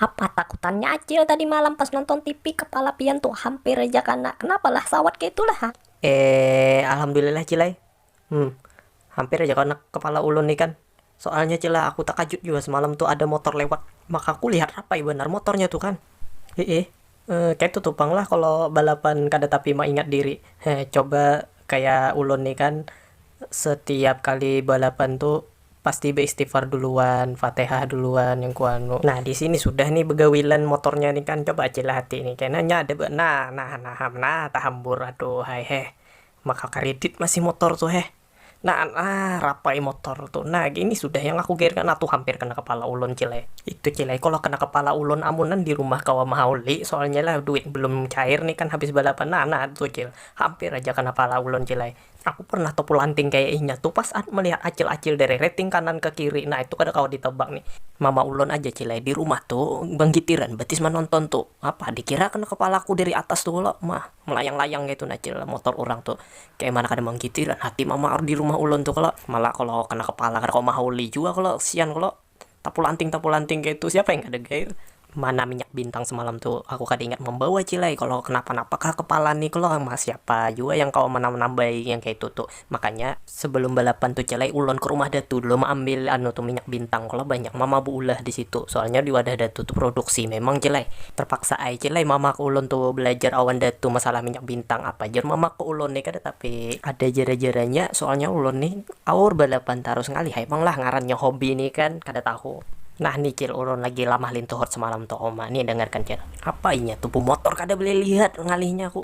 Apa takutannya Acil tadi malam pas nonton TV kepala pian tuh hampir aja kena. Kenapa lah sawat kayak itulah? Alhamdulillah Cilai. Hampir aja kena kepala ulun nih kan. Soalnya Cila aku tak kajut juga semalam tuh ada motor lewat. Maka aku lihat apa ya benar motornya tuh kan. Kayak tuh tupang lah kalau balapan kada tapi mah ingat diri. Coba kayak ulun nih kan setiap kali balapan tuh pasti beristighfar duluan, Fatihah duluan yang kuanu. Nah, di sini sudah nih begawilan motornya nih kan coba aja lah hati nih. Kayaknya ada tak hambur aduh hai maka kredit masih motor tuh rapai motor tuh. Nah, gini sudah yang aku gearkan tuh hampir kena kepala ulun Cilai. Itu Cilai kalau kena kepala ulun amunan di rumah kawa mahauli soalnya lah duit belum cair nih kan habis balapan. Nah tuh Cil. Hampir aja kena kepala ulun Cilai. Aku pernah topu lanting kayaknya tuh pas melihat acil-acil dari rating kanan ke kiri. Nah, itu kada kau ditebak nih. Mama ulun aja Cilai di rumah tuh bang gitiran betis menonton tuh. Apa dikira kena kepalaku dari atas tuh lo mah melayang-layang gitu nah Cil motor orang tuh. Kayak mana kada menggitiran hati mama di rumah ulun tuh kalau malah kalau kena kepala kada kau mahauli juga kalau sian kalau tapu lanting kayak itu siapa yang kada gair mana minyak bintang semalam tuh aku kada ingat membawa Cilai kalau kenapa-napa kah kepala nih kalau sama siapa juga yang kau menambah yang kayak itu tuh makanya sebelum balapan tuh Cilai ulon ke rumah datu dulu mau ambil anu tuh minyak bintang kalau banyak mama bu ulah di situ soalnya di wadah datu tuh produksi memang Cilai terpaksa aja Cilai mama ke ulon tuh belajar awan datu masalah minyak bintang apa jar mama ke ulon nih kada tapi ada jara-jaranya soalnya ulon nih awur balapan terus ngalih emang lah ngarannya hobi nih kan kada tahu. Nah nih Cil, ulun lagi lamah lintuhot semalam tuh Oma. Nih dengarkan Cil. Apa ini tuh motor kada boleh lihat ngalihnya aku.